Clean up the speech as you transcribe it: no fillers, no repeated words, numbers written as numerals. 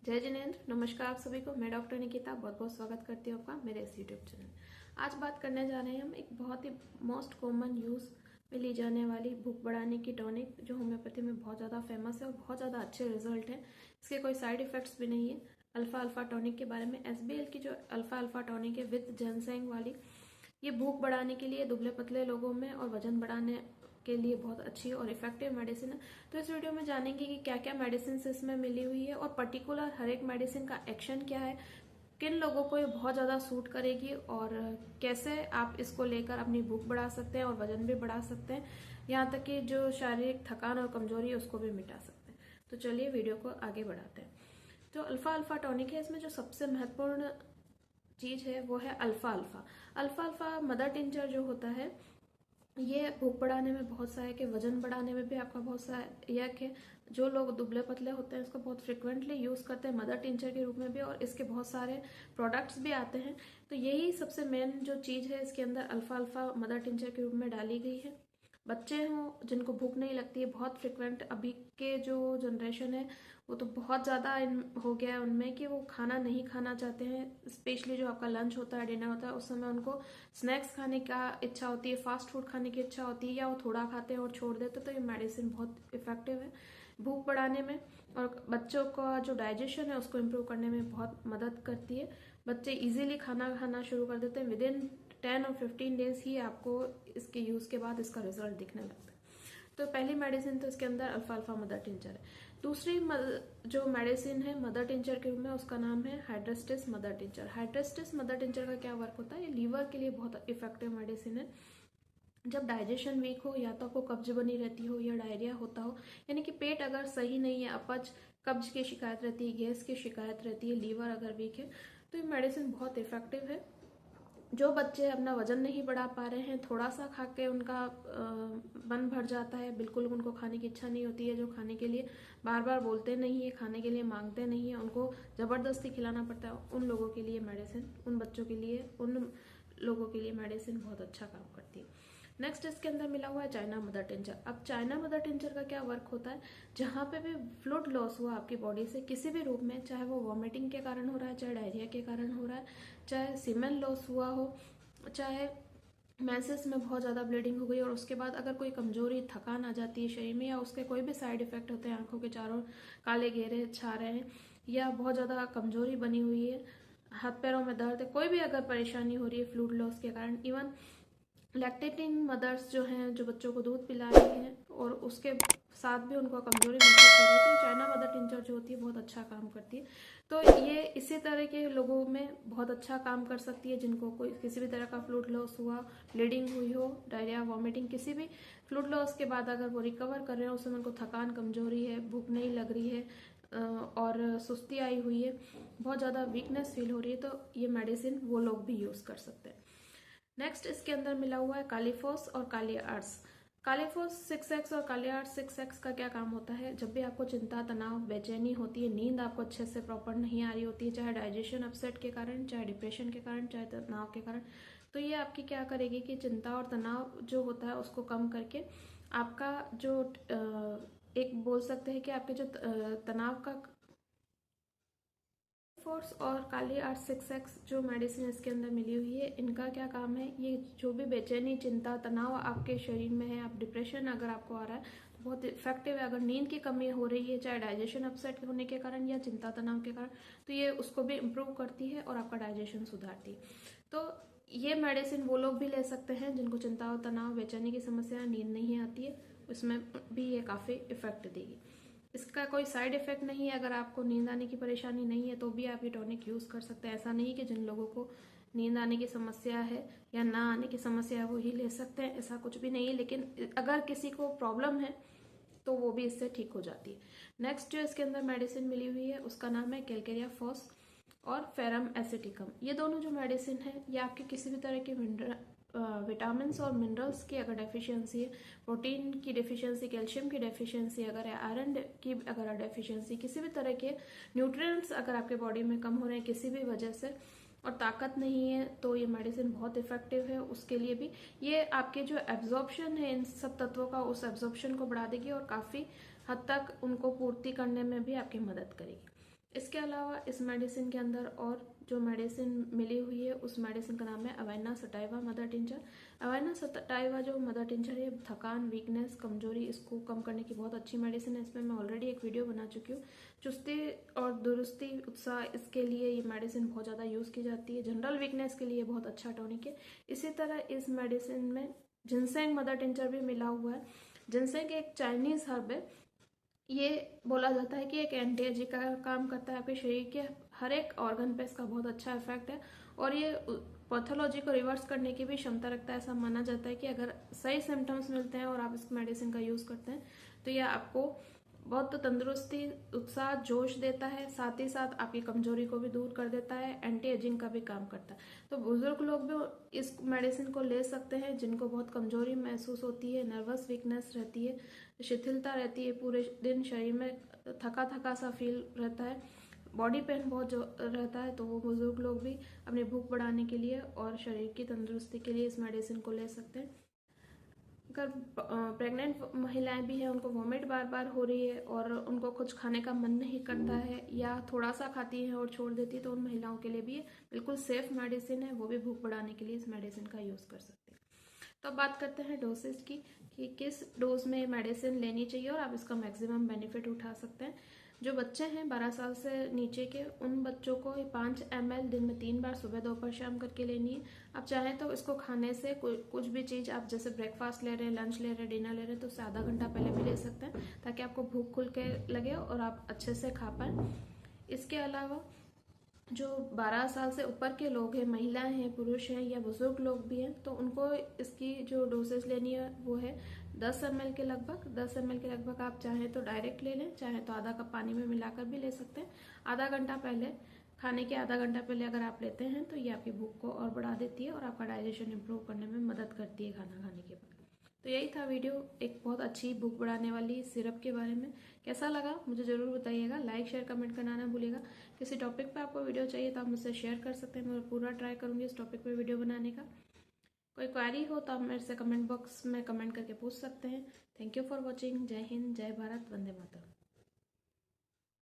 जय जिनेंद्र। नमस्कार आप सभी को। मैं डॉक्टर निकिता बहुत बहुत स्वागत करती हूँ आपका मेरे इस यूट्यूब चैनल। आज बात करने जा रहे हैं हम एक बहुत ही मोस्ट कॉमन यूज़ में ली जाने वाली भूख बढ़ाने की टॉनिक, जो होम्योपैथी में बहुत ज़्यादा फेमस है और बहुत ज़्यादा अच्छे रिजल्ट हैं। इसके कोई साइड इफ़ेक्ट्स भी नहीं है। अल्फ़ा अल्फ़ा टॉनिक के बारे में, SBL की जो अल्फ़ा अल्फ़ा टॉनिक है विद जिनसेंग वाली, ये भूख बढ़ाने के लिए, दुबले पतले लोगों में और वजन बढ़ाने के लिए बहुत अच्छी और इफेक्टिव मेडिसिन है। तो इस वीडियो में जानेंगे कि क्या क्या मेडिसिन इसमें मिली हुई है और पर्टिकुलर हर एक मेडिसिन का एक्शन क्या है, किन लोगों को ये बहुत ज़्यादा सूट करेगी और कैसे आप इसको लेकर अपनी भूख बढ़ा सकते हैं और वजन भी बढ़ा सकते हैं, यहाँ तक कि जो शारीरिक थकान और कमजोरी है उसको भी मिटा सकते हैं। तो चलिए वीडियो को आगे बढ़ाते हैं। जो अल्फा अल्फा टॉनिक है, इसमें जो सबसे महत्वपूर्ण चीज़ है वो है alpha alpha. Alpha alpha mother tincture जो होता है, ये भूख बढ़ाने में बहुत सहायक है, वजन बढ़ाने में भी आपका बहुत सहायक है। जो लोग दुबले पतले होते हैं इसको बहुत फ्रिक्वेंटली यूज़ करते हैं मदर टिंचर के रूप में भी, और इसके बहुत सारे प्रोडक्ट्स भी आते हैं। तो यही सबसे मेन जो चीज़ है, इसके अंदर अल्फा अल्फा मदर टिंचर के रूप में डाली गई है। बच्चे हों जिनको भूख नहीं लगती है, बहुत फ्रिक्वेंट अभी के जो जनरेशन है वो तो बहुत ज़्यादा हो गया है उनमें कि वो खाना नहीं खाना चाहते हैं। स्पेशली जो आपका लंच होता है, डिनर होता है, उस समय उनको स्नैक्स खाने का इच्छा होती है, फास्ट फूड खाने की इच्छा होती है, या वो थोड़ा खाते हैं और छोड़ देते हैं। तो ये मेडिसिन बहुत इफेक्टिव है भूख बढ़ाने में, और बच्चों का जो डाइजेशन है उसको इम्प्रूव करने में बहुत मदद करती है। बच्चे इजीली खाना खाना शुरू कर देते हैं। विद इन 10 और 15 डेज ही आपको इसके यूज़ के बाद इसका रिजल्ट दिखने लगता है। तो पहली मेडिसिन तो इसके अंदर अल्फा अल्फा मदर टिंचर है। दूसरी जो मेडिसिन है मदर टिंचर के रूप में, उसका नाम है Hydrastis mother tincture. Hydrastis mother tincture का क्या वर्क होता है, ये लीवर के लिए बहुत इफेक्टिव मेडिसिन है। जब डाइजेशन वीक हो, या तो आपको कब्ज बनी रहती हो या डायरिया होता हो, यानी कि पेट अगर सही नहीं है, अपच कब्ज की शिकायत रहती है, गैस की शिकायत रहती है, लीवर अगर वीक है, तो ये मेडिसिन बहुत इफेक्टिव है। जो बच्चे अपना वजन नहीं बढ़ा पा रहे हैं, थोड़ा सा खा के उनका मन भर जाता है, बिल्कुल उनको खाने की इच्छा नहीं होती है, जो खाने के लिए बार बार बोलते नहीं है, खाने के लिए मांगते नहीं है, उनको ज़बरदस्ती खिलाना पड़ता है, उन लोगों के लिए मेडिसिन, उन बच्चों के लिए, उन लोगों के लिए मेडिसिन बहुत अच्छा काम करती है। नेक्स्ट इसके अंदर मिला हुआ है चाइना मदर टिंचर। अब चाइना मदर टिंचर का क्या वर्क होता है, जहाँ पे भी फ्लूइड लॉस हुआ आपकी बॉडी से किसी भी रूप में, चाहे वो वॉमिटिंग के कारण हो रहा है, चाहे डायरिया के कारण हो रहा है, चाहे सीमेन लॉस हुआ हो, चाहे मेंसेस में बहुत ज़्यादा ब्लीडिंग हो गई, और उसके बाद अगर कोई कमजोरी थकान आ जाती है शरीर में, या उसके कोई भी साइड इफेक्ट होते हैं, आंखों के चारों काले घेरे छा रहे हैं, या बहुत ज़्यादा कमजोरी बनी हुई है, हाथ पैरों में दर्द है, कोई भी अगर परेशानी हो रही है फ्लूइड लॉस के कारण, इवन लैक्टेटिंग मदर्स जो हैं, जो बच्चों को दूध पिला रही हैं और उसके साथ भी उनको कमजोरी महसूस हो रही है, तो चाइना मदर टिंचर जो होती है बहुत अच्छा काम करती है। तो ये इसी तरह के लोगों में बहुत अच्छा काम कर सकती है, जिनको कोई किसी भी तरह का फ्लूइड लॉस हुआ, ब्लीडिंग हुई हो, डायरिया, वॉमिटिंग, किसी भी फ्लूइड लॉस के बाद अगर वो रिकवर कर रहे हैं, उस समय उनको थकान, कमजोरी है, भूख नहीं लग रही है, और सुस्ती आई हुई है, बहुत ज़्यादा वीकनेस फील हो रही है, तो ये मेडिसिन वो लोग भी यूज़ कर सकते हैं। नेक्स्ट इसके अंदर मिला हुआ है कालीफॉस और कालीआर्ट्स। कालीफॉस 6x और कालीआर्ट्स 6x का क्या काम होता है, जब भी आपको चिंता, तनाव, बेचैनी होती है, नींद आपको अच्छे से प्रॉपर नहीं आ रही होती है, चाहे डाइजेशन अपसेट के कारण, चाहे डिप्रेशन के कारण, चाहे तनाव के कारण, तो ये आपकी क्या करेगी कि चिंता और तनाव जो होता है उसको कम करके आपका जो एक बोल सकते हैं कि आपके जो तनाव का फोर्स और काली आर्ट 6x जो मेडिसिन इसके अंदर मिली हुई है, इनका क्या काम है, ये जो भी बेचैनी, चिंता, तनाव आपके शरीर में है, आप डिप्रेशन अगर आपको आ रहा है तो बहुत इफेक्टिव है। अगर नींद की कमी हो रही है, चाहे डाइजेशन अपसेट होने के कारण या चिंता तनाव के कारण, तो ये उसको भी इम्प्रूव करती है और आपका डाइजेशन सुधारती है। तो ये मेडिसिन वो लोग भी ले सकते हैं जिनको चिंता और तनाव, बेचैनी की समस्या, नींद नहीं आती है, उसमें भी ये काफ़ी इफेक्ट देगी। इसका कोई साइड इफेक्ट नहीं है। अगर आपको नींद आने की परेशानी नहीं है तो भी आप ये टॉनिक यूज़ कर सकते हैं। ऐसा नहीं कि जिन लोगों को नींद आने की समस्या है या ना आने की समस्या है वो ही ले सकते हैं, ऐसा कुछ भी नहीं है। लेकिन अगर किसी को प्रॉब्लम है तो वो भी इससे ठीक हो जाती है। नेक्स्ट जो इसके अंदर मेडिसिन मिली हुई है उसका नाम है कैलकेरिया फॉस और फेरम एसिटिकम। ये दोनों जो मेडिसिन है ये आपके किसी भी तरह के विटामिन और मिनरल्स की अगर डेफिशिएंसी है, प्रोटीन की डेफिशिएंसी, कैल्शियम की डेफिशिएंसी अगर है, आयरन की अगर डेफिशिएंसी, किसी भी तरह के न्यूट्रिएंट्स अगर आपके बॉडी में कम हो रहे हैं किसी भी वजह से और ताकत नहीं है, तो ये मेडिसिन बहुत इफेक्टिव है उसके लिए भी। ये आपके जो एब्जॉर्प्शन है इन सब तत्वों का, उस एब्जॉर्प्शन को बढ़ा देगी और काफ़ी हद तक उनको पूर्ति करने में भी आपकी मदद करेगी। इसके अलावा इस मेडिसिन के अंदर और जो मेडिसिन मिली हुई है उस मेडिसिन का नाम है Avena sativa mother tincture. Avena sativa जो मदर टिंचर है, थकान, वीकनेस, कमजोरी, इसको कम करने की बहुत अच्छी मेडिसिन है। इसमें मैं ऑलरेडी एक वीडियो बना चुकी हूँ। चुस्ती और दुरुस्ती, उत्साह, इसके लिए ये मेडिसिन बहुत ज़्यादा यूज़ की जाती है। जनरल वीकनेस के लिए बहुत अच्छा टॉनिक है। इसी तरह इस मेडिसिन में जिनसेंग मदर टिंचर भी मिला हुआ है। जिनसेंग एक चाइनीज हर्ब है। ये बोला जाता है कि एक एंटी एजिंग का काम करता है। आपके शरीर के हर एक ऑर्गन पे इसका बहुत अच्छा इफेक्ट है और ये पैथोलॉजी को रिवर्स करने की भी क्षमता रखता है। ऐसा माना जाता है कि अगर सही सिम्टम्स मिलते हैं और आप इस मेडिसिन का यूज़ करते हैं तो यह आपको बहुत तंदुरुस्ती, उत्साह, जोश देता है। साथ ही साथ आपकी कमजोरी को भी दूर कर देता है। एंटी एजिंग का भी काम करता है। तो बुजुर्ग लोग भी इस मेडिसिन को ले सकते हैं जिनको बहुत कमजोरी महसूस होती है, नर्वस वीकनेस रहती है, शिथिलता रहती है, पूरे दिन शरीर में थका थका सा फील रहता है, बॉडी पेन बहुत जो रहता है, तो वो बुजुर्ग लोग भी अपनी भूख बढ़ाने के लिए और शरीर की तंदुरुस्ती के लिए इस मेडिसिन को ले सकते हैं। अगर प्रेग्नेंट महिलाएं भी हैं, उनको वॉमिट बार बार हो रही है और उनको कुछ खाने का मन नहीं करता है या थोड़ा सा खाती हैं और छोड़ देती है, तो उन महिलाओं के लिए भी ये बिल्कुल सेफ मेडिसिन है। वो भी भूख बढ़ाने के लिए इस मेडिसिन का यूज़ कर सकते हैं। तो अब बात करते हैं डोसेज की कि किस डोज में मेडिसिन लेनी चाहिए और आप इसका मैक्सिमम बेनिफिट उठा सकते हैं। जो बच्चे हैं 12 साल से नीचे के, उन बच्चों को 5 ml दिन में 3 बार सुबह, दोपहर, शाम करके लेनी है। आप चाहें तो इसको खाने से कुछ भी चीज़, आप जैसे ब्रेकफास्ट ले रहे हैं, लंच ले रहे हैं, डिनर ले रहे हैं, तो उससे आधा घंटा पहले भी ले सकते हैं ताकि आपको भूख खुल के लगे और आप अच्छे से खा पाएँ। इसके अलावा जो 12 साल से ऊपर के लोग हैं, महिलाएं हैं, पुरुष हैं या बुजुर्ग लोग भी हैं, तो उनको इसकी जो डोसेज लेनी है वो है 10 ml के लगभग। 10 ml के लगभग आप चाहें तो डायरेक्ट ले लें, चाहे तो आधा कप पानी में मिलाकर भी ले सकते हैं। आधा घंटा पहले, खाने के आधा घंटा पहले अगर आप लेते हैं तो ये आपकी भूख को और बढ़ा देती है और आपका डाइजेशन इंप्रूव करने में मदद करती है खाना खाने के बाद। तो यही था वीडियो, एक बहुत अच्छी भूख बढ़ाने वाली सिरप के बारे में। कैसा लगा मुझे ज़रूर बताइएगा। लाइक, शेयर, कमेंट करना ना भूलिएगा। किसी टॉपिक पे आपको वीडियो चाहिए तो आप मुझसे शेयर कर सकते हैं। मैं पूरा ट्राई करूँगी इस टॉपिक पे वीडियो बनाने का। कोई क्वेरी हो तो आप मेरे से कमेंट बॉक्स में कमेंट करके पूछ सकते हैं। Thank you for watching. जय हिंद, जय भारत, वंदे मातरम।